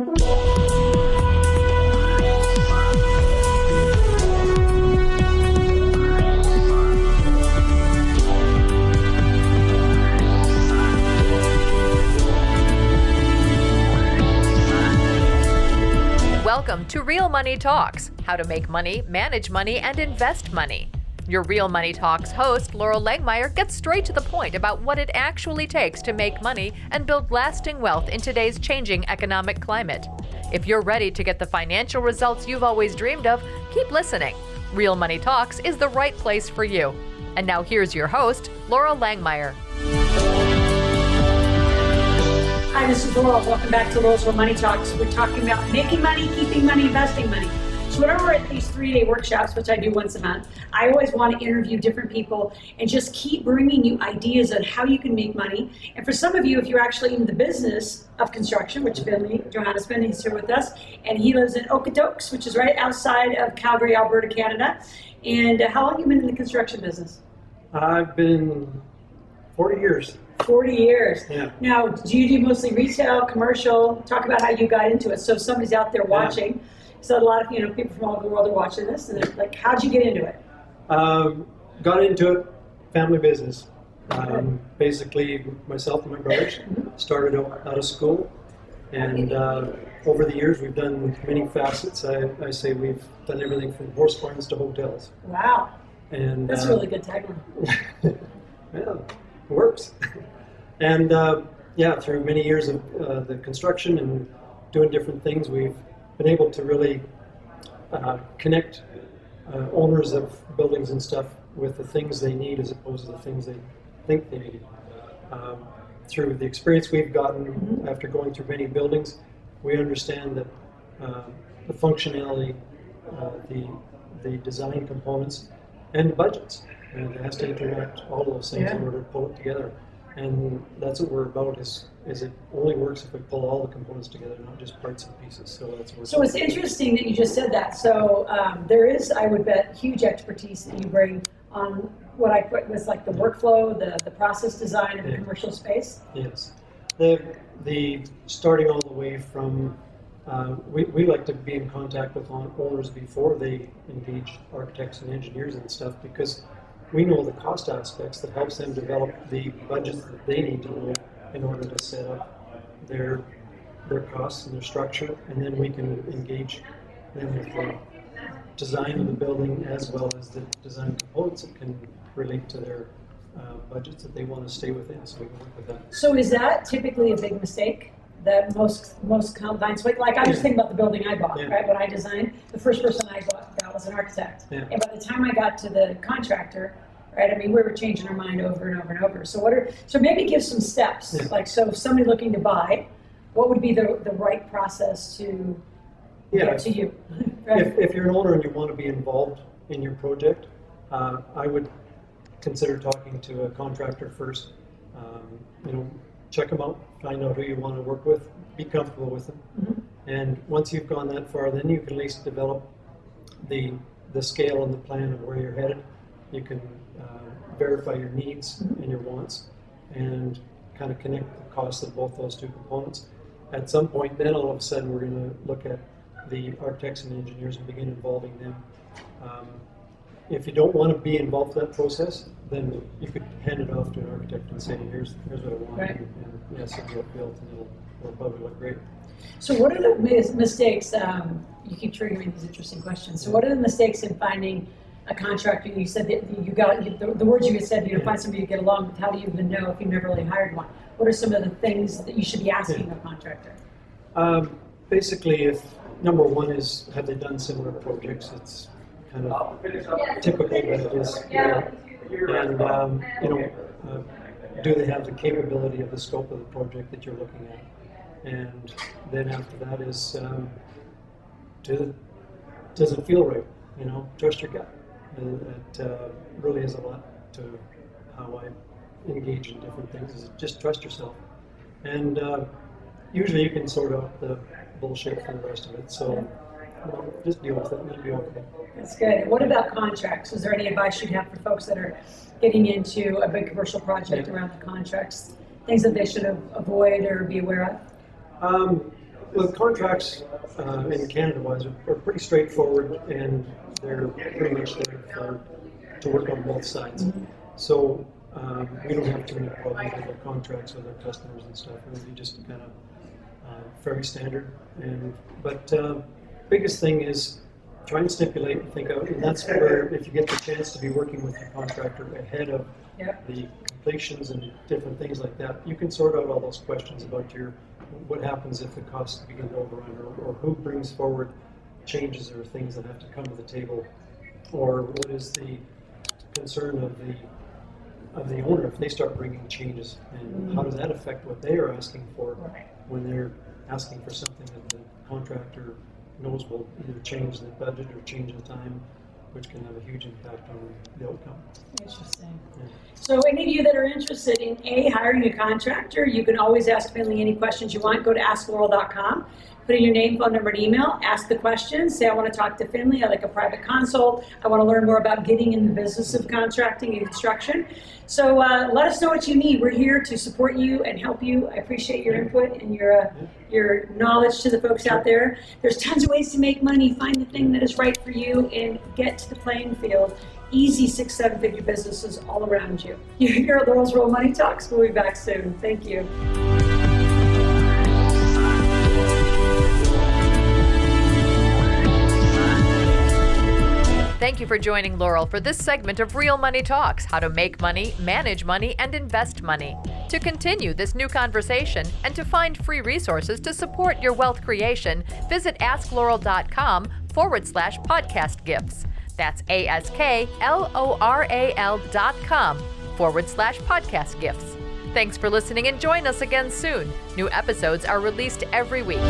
Welcome to Real Money Talks, how to make money, manage money, and invest money. Your Real Money Talks host, Laurel Langmeyer, gets straight to the point about what it actually takes to make money and build lasting wealth in today's changing economic climate. If you're ready to get the financial results you've always dreamed of, keep listening. Real Money Talks is the right place for you. And now here's your host, Laurel Langmeyer. Hi, this is Laurel. Welcome back to Laurel's Real Money Talks. We're talking about making money, keeping money, investing money. So whenever we're at these 3-day workshops, which I do once a month, I always want to interview different people and just keep bringing you ideas on how you can make money. And for some of you, if you're actually in the business of construction, which Findlay Johannson is here with us, and he lives in Okotoks, which is right outside of Calgary, Alberta, Canada. And how long have you been in the construction business? I've been 40 years. 40 years. Yeah. Now, do you do mostly retail, commercial? Talk about how you got into it. So if somebody's out there watching, so a lot of people from all over the world are watching this, and they're like, how'd you get into it? Got into it, family business. Basically, myself and my brothers started out of school, and over the years we've done many facets. I say we've done everything from horse barns to hotels. Wow. And that's a really good tagline. Yeah, it works. And through many years of the construction and doing different things, we've been able to really connect owners of buildings and stuff with the things they need as opposed to the things they think they need. Through the experience we've gotten after going through many buildings, we understand that the functionality, the design components, and the budgets. And it has to interact all of those things in order to pull it together. And that's what we're about, is it only works if we pull all the components together, not just parts and pieces. So that's what. So it's interesting that you just said that. So there is, I would bet, huge expertise that you bring on what I put was like the workflow, the process design of the commercial space. Yes. The starting all the way from, we like to be in contact with owners before they engage architects and engineers and stuff, because we know the cost aspects that helps them develop the budgets that they need to know in order to set up their costs and their structure, and then we can engage them with the design of the building as well as the design components that can relate to their budgets that they want to stay within, so we can work with that. So is that typically a big mistake that most clients, like I just think about the building I bought, right? When I designed, the first person I bought that was an architect. Yeah. And by the time I got to the contractor, right, I mean, we were changing our mind over and over and over. So maybe give some steps, like, so if somebody looking to buy, what would be the right process to get to you? Right? If you're an owner and you want to be involved in your project, I would consider talking to a contractor first. Check them out, find out who you want to work with, be comfortable with them. And once you've gone that far, then you can at least develop the scale and the plan of where you're headed. You can verify your needs and your wants and kind of connect the costs of both those two components. At some point, then all of a sudden we're going to look at the architects and engineers and begin involving them. If you don't want to be involved in that process, then you could hand it off to an architect and say, here's what I want, and yes, it'll get built and it'll probably look great. So what are the mistakes, you keep triggering these interesting questions, so what are the mistakes in finding a contractor? You said that you got, the words you had said, find somebody to get along with. How do you even know if you've never really hired one? What are some of the things that you should be asking a contractor? Basically, if number one is, have they done similar projects? It's kind of typical that it is. And do they have the capability of the scope of the project that you're looking at? And then after that is, does it feel right? Trust your gut. It really is a lot to how I engage in different things. Is just trust yourself, and usually you can sort out the bullshit for the rest of it. So just deal with it. It'll be okay. That's good. What about contracts? Is there any advice you'd have for folks that are getting into a big commercial project around the contracts? Things that they should avoid or be aware of? Well, contracts in Canada-wise are pretty straightforward, and they're pretty much there to work on both sides. So we don't have too many problems with our contracts with our customers and stuff. It would be just kind of very standard. But biggest thing is trying to stipulate and think out, and that's where if you get the chance to be working with the contractor ahead of the completions and different things like that, you can sort out all those questions about what happens if the costs begin to overrun, or who brings forward changes or things that have to come to the table, or what is the concern of the owner if they start bringing changes, and how does that affect what they are asking for when they're asking for something that the contractor knows will either change the budget or change the time, which can have a huge impact on the outcome. Interesting. So any of you that are interested in hiring a contractor, you can always ask Finlay any questions you want. Go to asklaurel.com, put in your name, phone number, and email, ask the questions, say I want to talk to Finlay, I'd like a private consult, I want to learn more about getting in the business of contracting and construction. So let us know what you need. We're here to support you and help you. I appreciate your input and your knowledge to the folks out there. There's tons of ways to make money. Find the thing that is right for you and get to the playing field. Easy 6-7 figure businesses all around you. You're here at Laurel's Real Money Talks. We'll be back soon. Thank you. Thank you for joining Laurel for this segment of Real Money Talks, how to make money, manage money, and invest money. To continue this new conversation and to find free resources to support your wealth creation, visit asklaurel.com/podcast gifts. That's ASKLORAL.com/podcast gifts. Thanks for listening and join us again soon. New episodes are released every week.